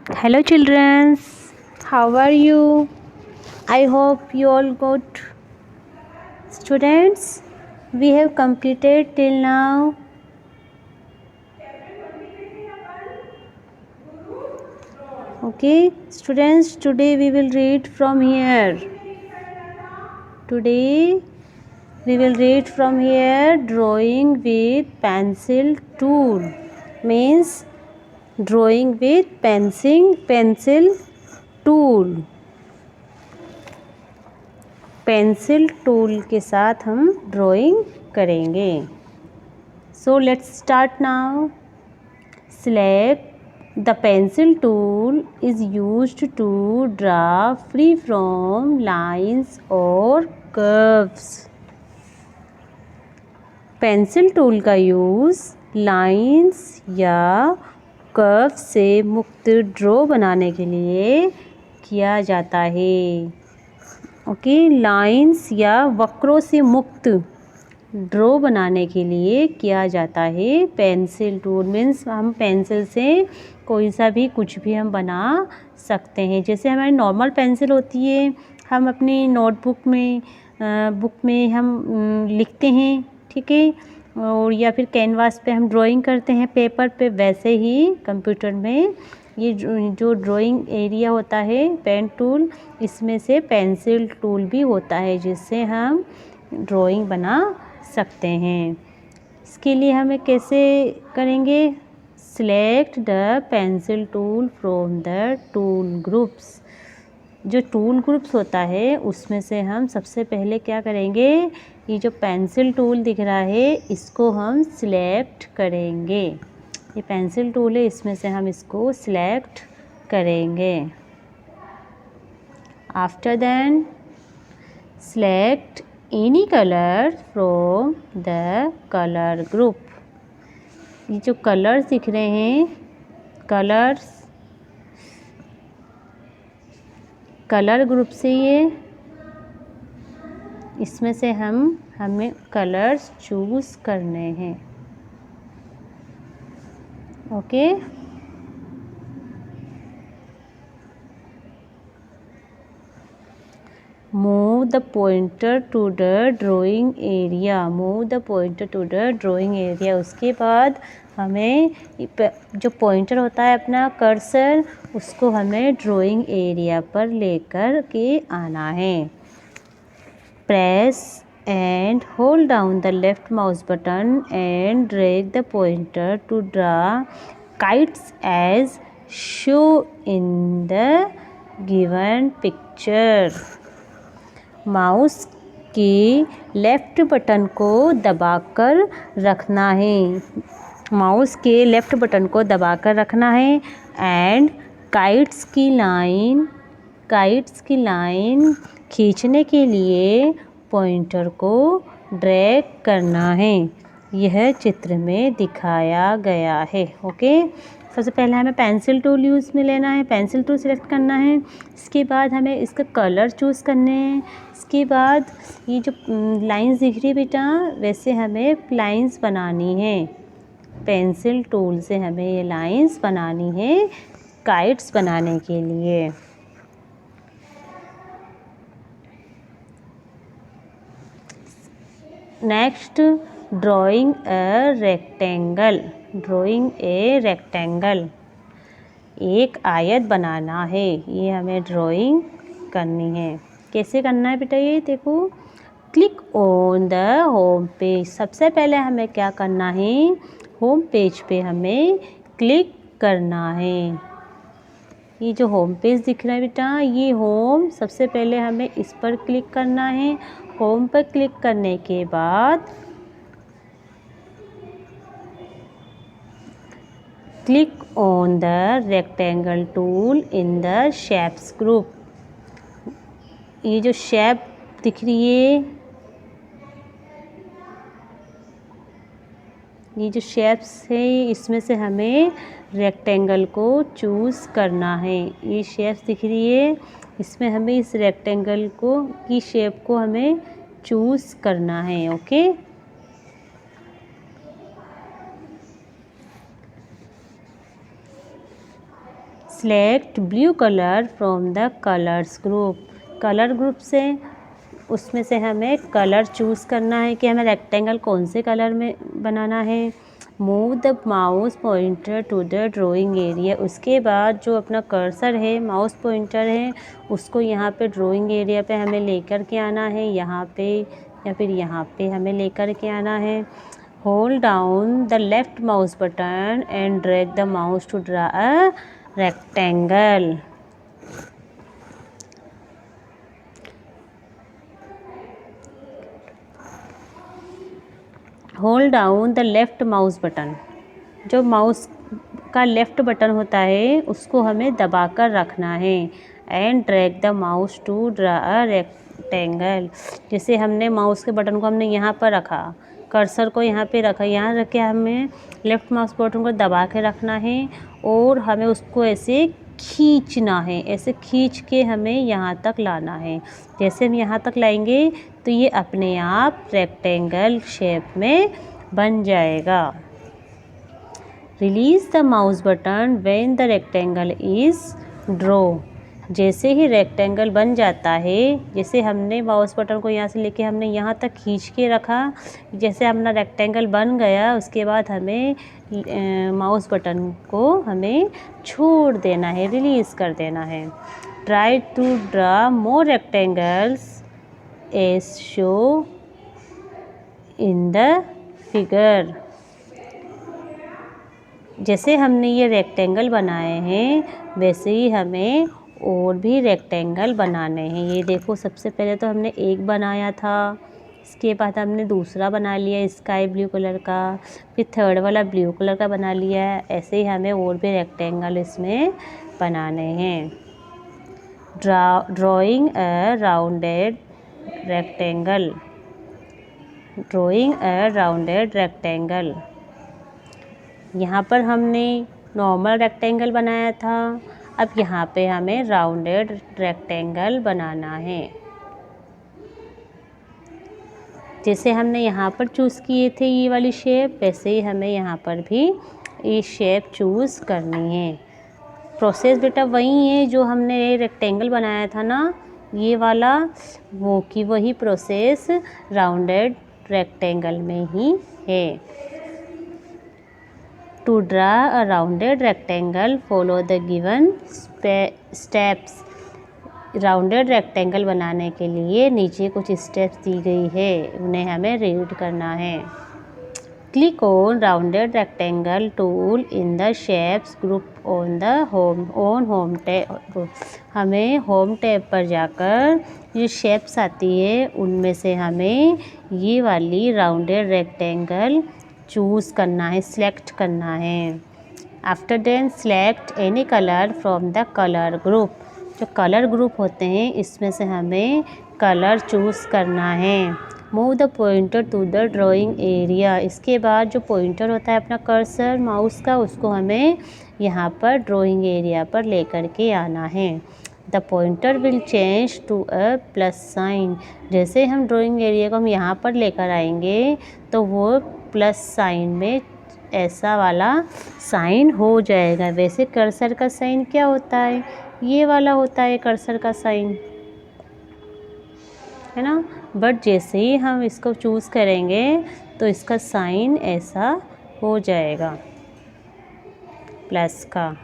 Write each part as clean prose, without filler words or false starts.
Hello, children. How are you? I hope you all good. Students, we have completed till now. Okay, students, today we will read from here. Today we will read from here drawing with pencil tool. Means drawing with pencil tool. Pencil tool के साथ हम drawing करेंगे. So let's start now. Select the pencil tool is used to draw free from lines और curves. Pencil tool का use lines या curve से मुक्त draw बनाने के लिए किया जाता है. ओके, लाइंस या वक्रों से मुक्त ड्रॉ बनाने के लिए किया जाता है. पेंसिल टूल मीन्स हम पेंसिल से कोई सा भी कुछ भी हम बना सकते हैं. जैसे हमारी नॉर्मल पेंसिल होती है, हम अपनी नोटबुक में बुक में हम लिखते हैं, ठीक है, और या फिर कैनवास पे हम ड्राइंग करते हैं पेपर पे. वैसे ही कंप्यूटर में ये जो ड्राइंग एरिया होता है पेन टूल, इसमें से पेंसिल टूल भी होता है जिससे हम ड्राइंग बना सकते हैं. इसके लिए हमें कैसे करेंगे? Select the pencil tool from the tool groups. जो टूल ग्रुप्स होता है उसमें से हम सबसे पहले क्या करेंगे? ये जो पेंसिल टूल दिख रहा है इसको हम सिलेक्ट करेंगे. ये पेंसिल टूल है, इसमें से हम इसको सिलेक्ट करेंगे. After then select any colour from the colour group. ये जो कलर्स दिख रहे हैं, कलर ग्रुप से ये इसमें से हमें कलर्स चूज़ करने हैं. Okay, move the pointer to the drawing area. Move the pointer to the drawing area. उसके बाद हमें जो पॉइंटर होता है अपना कर्सर, उसको हमें ड्राइंग एरिया पर लेकर के आना है. Press and hold down the left mouse button and drag the pointer to draw kites as shown in the given picture. Mouse के लेफ्ट बटन को दबाकर रखना है. माउस के लेफ्ट बटन को दबाकर रखना है एंड काइट्स की लाइन खींचने के लिए पॉइंटर को ड्रैग करना है. यह चित्र में दिखाया गया है. ओके, सबसे पहले हमें पेंसिल टूल यूज़ में लेना है. पेंसिल टूल सिलेक्ट करना है. इसके बाद हमें इसका कलर चूज़ करने हैं. इसके बाद ये जो लाइंस दिख रही है बेटा, वैसे हमें लाइंस बनानी है. पेंसिल टूल से हमें ये लाइंस बनानी है काइट्स बनाने के लिए. Next, drawing a rectangle. एक आयत बनाना है. ये हमें ड्राइंग करनी है. कैसे करना है बेटा? ये देखो, click on the home page. सबसे पहले हमें क्या करना है? होम पेज पे हमें क्लिक करना है. ये जो होम पेज दिख रहा है बेटा, ये होम, सबसे पहले हमें इस पर क्लिक करना है. होम पर क्लिक करने के बाद click on the rectangle tool in the shapes group. ये जो शेप दिख रही है, ये जो शेप्स है, इसमें से हमें रेक्टेंगल को चूज़ करना है. ये शेप्स दिख रही है, इसमें हमें इस रेक्टेंगल की शेप को हमें चूज़ करना है. Okay, select blue colour from the colours group. Colour group से उसमें से हमें कलर चूज़ करना है कि हमें रेक्टेंगल कौन से कलर में बनाना है। Move the mouse pointer to the drawing area. उसके बाद जो अपना कर्सर है, माउस पॉइंटर है, उसको यहाँ पे ड्राइंग एरिया पे हमें लेकर के आना है, यहाँ पे या फिर यहाँ पे हमें लेकर के आना है। Hold down the left mouse button and drag the mouse to draw a rectangle. Hold down the left mouse button. जो माउस का लेफ्ट बटन होता है उसको हमें दबाकर रखना है। And drag the mouse to draw a rectangle. जैसे हमने माउस के बटन को हमने यहाँ पर रखा, कर्सर को यहाँ पे रखा, यहाँ रख के हमें लेफ्ट माउस बटन को दबा के रखना है और हमें उसको ऐसे खींचना है। ऐसे खींच के हमें यहाँ तक लाना है। जैसे हम यहाँ तक लाएंगे तो ये अपने आप रेक्टेंगल शेप में बन जाएगा। Release the mouse button when the rectangle is draw. जैसे ही रेक्टेंगल बन जाता है, जैसे हमने माउस बटन को यहाँ से लेके हमने यहाँ तक खींच के रखा, जैसे अपना रेक्टेंगल बन गया उसके बाद हमें माउस बटन को हमें छोड़ देना है, रिलीज़ कर देना है। Try to draw more rectangles as show in the figure. जैसे हमने ये रेक्टेंगल बनाए हैं वैसे ही हमें और भी रेक्टेंगल बनाने हैं। ये देखो, सबसे पहले तो हमने एक बनाया था, इसके बाद हमने दूसरा बना लिया स्काई ब्लू कलर का, फिर थर्ड वाला ब्लू कलर का बना लिया। ऐसे ही हमें और भी रेक्टेंगल इसमें बनाने हैं। ड्राइंग अ राउंडेड रेक्टेंगल। ड्राइंग अ राउंडेड रेक्टेंगल। यहाँ पर हमने नॉर्मल रेक्टेंगल बनाया था, अब यहाँ पे हमें राउंडेड रेक्टेंगल बनाना है। जैसे हमने यहाँ पर चूज़ किए थे ये वाली शेप, वैसे ही हमें यहाँ पर भी ये शेप चूज़ करनी है। प्रोसेस बेटा वही है जो हमने रेक्टेंगल बनाया था ना, ये वाला, वो की वही प्रोसेस राउंडेड रेक्टेंगल में ही है। To draw a rounded rectangle, follow the given steps. Rounded rectangle बनाने के लिए नीचे कुछ स्टेप्स दी गई है, उन्हें हमें रीड करना है। Click on rounded rectangle tool in the shapes group on the home tab. हमें होम टैब पर जाकर जो शेप्स आती है उनमें से हमें ये वाली राउंडेड रेक्टेंगल चूज़ करना है, सिलेक्ट करना है। After then select any colour from the colour group. जो कलर ग्रुप होते हैं इसमें से हमें कलर चूज़ करना है। Move the pointer to the drawing area. इसके बाद जो पॉइंटर होता है अपना कर्सर माउस का, उसको हमें यहाँ पर ड्राइंग एरिया पर लेकर के आना है। The pointer will change to a plus sign. जैसे हम ड्राइंग एरिया को हम यहाँ पर लेकर आएंगे तो वो प्लस साइन में ऐसा वाला साइन हो जाएगा। वैसे कर्सर का साइन क्या होता है, ये वाला होता है कर्सर का साइन, है ना। बट जैसे ही हम इसको चूज़ करेंगे तो इसका साइन ऐसा हो जाएगा प्लस का।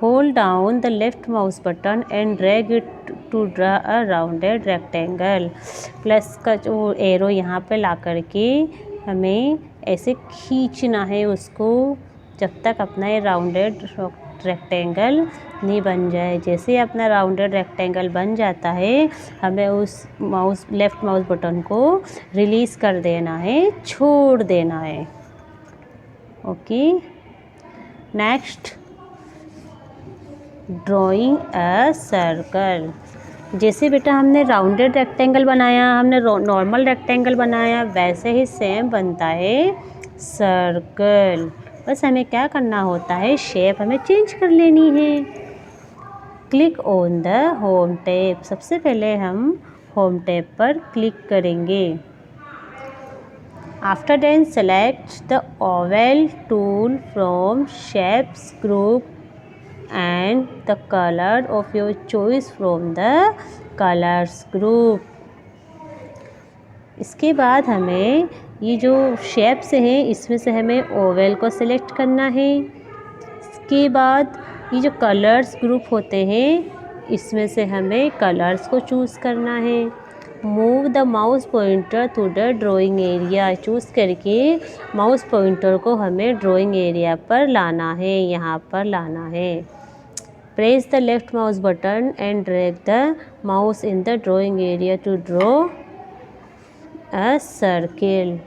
Hold down the left mouse button and drag it to draw a rounded rectangle. Plus का जो एरो यहाँ पे ला करके हमें ऐसे खींचना है उसको जब तक अपना ये राउंडेड रेक्टेंगल नहीं बन जाए। जैसे अपना राउंडेड रेक्टेंगल बन जाता है हमें उस लेफ़्ट माउस बटन को रिलीज़ कर देना है, छोड़ देना है। Okay, next drawing a circle. जैसे बेटा हमने राउंडेड रेक्टेंगल बनाया, हमने नॉर्मल रेक्टेंगल बनाया, वैसे ही सेम बनता है सर्कल। बस हमें क्या करना होता है, शेप हमें चेंज कर लेनी है। Click on the home tab. सबसे पहले हम होम टैब पर क्लिक करेंगे। After then select the oval tool from shapes group and the color of your choice from the colors group। इसके बाद हमें ये जो शेप्स हैं इसमें से हमें ओवल को सिलेक्ट करना है। इसके बाद ये जो कलर्स ग्रुप होते हैं इसमें से हमें कलर्स को चूज़ करना है। Move the mouse pointer to the drawing area, choose करके माउस पॉइंटर को हमें ड्राइंग एरिया पर लाना है, यहाँ पर लाना है। Press the left mouse button and drag the mouse in the drawing area to draw a circle.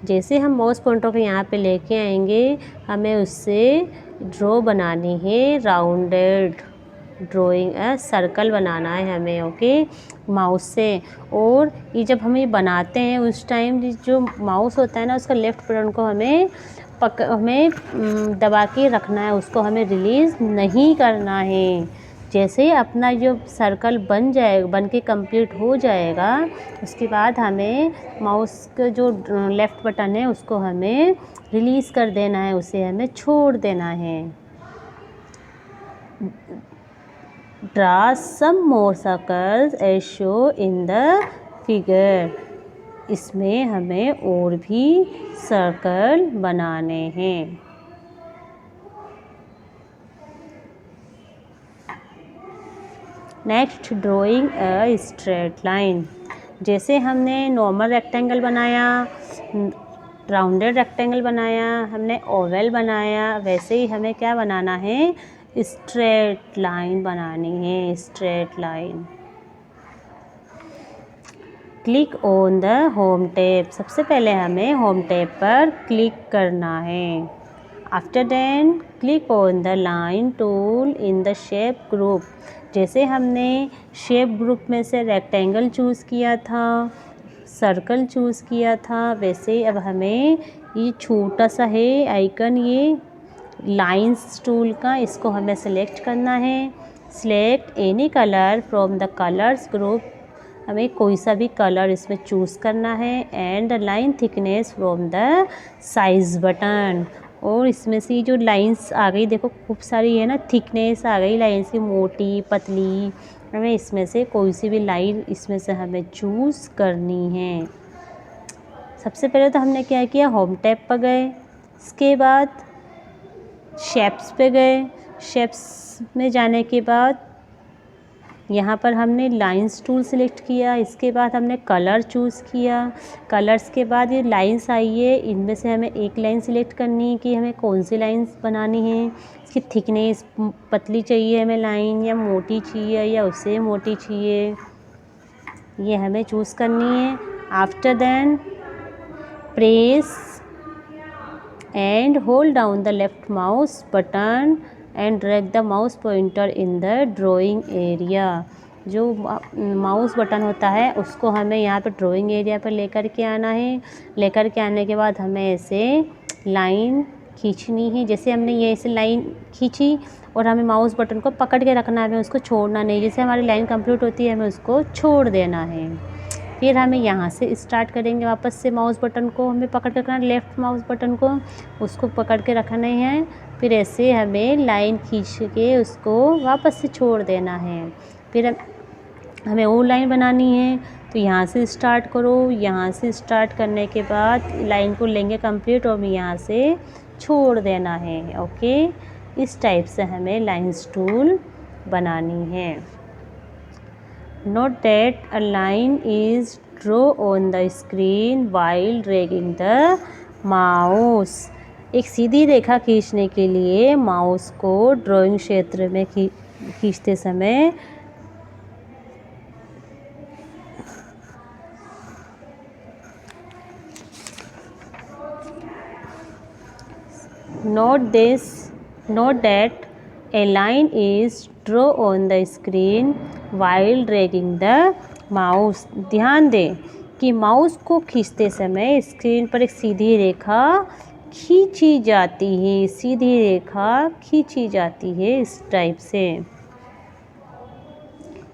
जैसे हम माउस पॉइंटर को यहाँ पे लेके आएंगे हमें उससे ड्रॉ बनानी है राउंडेड ड्राइंग सर्कल बनाना है हमें, ओके, माउस से। और ये जब हम ये बनाते हैं उस टाइम जो माउस होता है ना उसका लेफ़्ट बटन को हमें दबा के रखना है, उसको हमें रिलीज़ नहीं करना है। जैसे ही अपना जो सर्कल बन के कंप्लीट हो जाएगा उसके बाद हमें माउस का जो लेफ़्ट बटन है उसको हमें रिलीज़ कर देना है, उसे हमें छोड़ देना है। Draw some more circles as show in the figure. इसमें हमें और भी सर्कल बनाने हैं। Next drawing a straight line. जैसे हमने नॉर्मल रेक्टेंगल बनाया, राउंडेड रेक्टेंगल बनाया, हमने ओवल बनाया, वैसे ही हमें क्या बनाना है, स्ट्रेट लाइन बनानी है, straight line. Click on the home tab. सबसे पहले हमें होम टैब पर क्लिक करना है। After then click on the line tool in the shape group. जैसे हमने शेप ग्रुप में से रेक्टेंगल चूज़ किया था, सर्कल चूज़ किया था, वैसे अब हमें ये छोटा सा है आइकन, ये लाइंस टूल का, इसको हमें सेलेक्ट करना है। Select any colour from the colours group. हमें कोई सा भी कलर इसमें चूज़ करना है। And the line thickness from the size button. और इसमें से जो लाइंस आ गई, देखो खूब सारी है ना, थिकनेस आ गई लाइंस की, मोटी पतली। हमें इसमें से कोई सी भी लाइन इसमें से हमें चूज़ करनी है। सबसे पहले तो हमने क्या किया, होम टैब पर गए, इसके बाद शेप्स पे गए। शेप्स में जाने के बाद यहाँ पर हमने लाइंस टूल सेलेक्ट किया। इसके बाद हमने कलर चूज़ किया। कलर्स के बाद ये लाइंस आई है, इनमें से हमें एक लाइन सेलेक्ट करनी है कि हमें कौन सी लाइंस बनानी है। इसकी थिकनेस पतली चाहिए हमें लाइन, या मोटी चाहिए, या उससे मोटी चाहिए, ये हमें चूज़ करनी है। After then press and hold down the left mouse button and drag the mouse pointer in the drawing area. जो माउस बटन होता है उसको हमें यहाँ पर ड्राइंग एरिया पर लेकर के आना है। लेकर के आने के बाद हमें ऐसे लाइन खींचनी है। जैसे हमने ये ऐसे लाइन खींची और हमें माउस बटन को पकड़ के रखना है, हमें उसको छोड़ना नहीं। जैसे हमारी लाइन कंप्लीट होती है हमें उसको छोड़ देना है। फिर हमें यहाँ से स्टार्ट करेंगे, वापस से माउस बटन को हमें पकड़ के रखना है, लेफ़्ट माउस बटन को उसको पकड़ के रखना है। फिर ऐसे हमें लाइन खींच के उसको वापस से छोड़ देना है। फिर हमें और लाइन बनानी है, तो यहाँ से स्टार्ट करो। यहाँ से स्टार्ट करने के बाद लाइन को लेंगे कंप्लीट और यहाँ से छोड़ देना है, ओके। इस टाइप से हमें लाइंस टूल बनानी है। Note that a line is drawn on the screen while dragging the mouse। एक सीधी रेखा खींचने के लिए माउस को ड्राइंग क्षेत्र में खींचते समय note that a line is drawn on the screen while dragging the mouse। ध्यान दें कि माउस को खींचते समय स्क्रीन पर एक सीधी रेखा खींची जाती है, सीधी रेखा खींची जाती है इस टाइप से।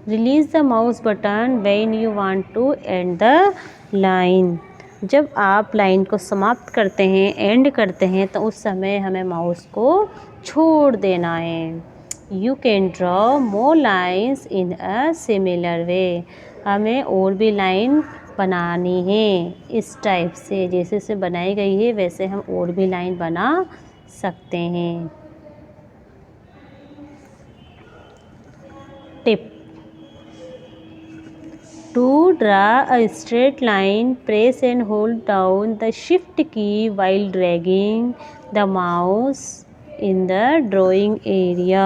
Release the mouse button when you want to end the line. जब आप लाइन को समाप्त करते हैं, एंड करते हैं, तो उस समय हमें माउस को छोड़ देना है। You can draw more lines in a similar way. हमें और भी लाइन बनानी है इस टाइप से, जैसे से बनाई गई है वैसे हम और भी लाइन बना सकते हैं। Tip: To draw a straight line, press and hold down the shift key while dragging the mouse in the drawing area।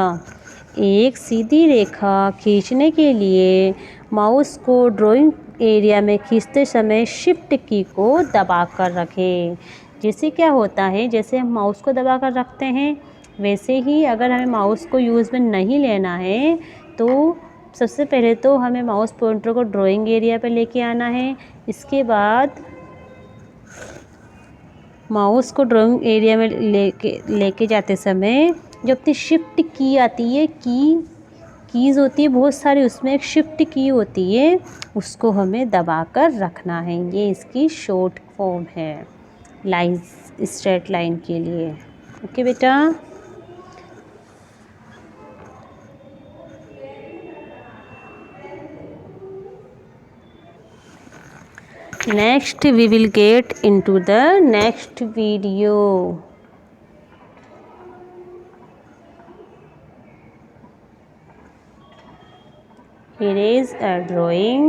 एक सीधी रेखा खींचने के लिए माउस को ड्राइंग एरिया में खींचते समय शिफ्ट की को दबाकर रखें। जैसे क्या होता है, जैसे हम माउस को दबाकर रखते हैं वैसे ही अगर हमें माउस को यूज़ में नहीं लेना है तो सबसे पहले तो हमें माउस पॉइंटर को ड्राइंग एरिया पे लेके आना है। इसके बाद माउस को ड्राइंग एरिया में लेके जाते समय जो अपनी शिफ्ट की आती है, कीज़ होती है बहुत सारी, उसमें एक शिफ्ट की होती है, उसको हमें दबाकर रखना है। ये इसकी शॉर्ट फॉर्म है लाइन्स, स्ट्रेट लाइन के लिए। ओके बेटा। Next we will get into the next video. Here is a drawing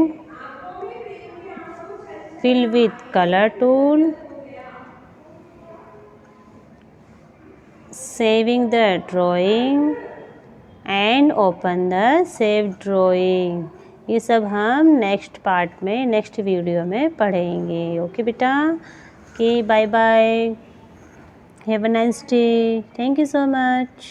filled with color tool. Saving the drawing and open the saved drawing. ये सब हम नेक्स्ट पार्ट में, next video में पढ़ेंगे। Okay बेटा। Okay, bye bye, have a nice day, thank you so much.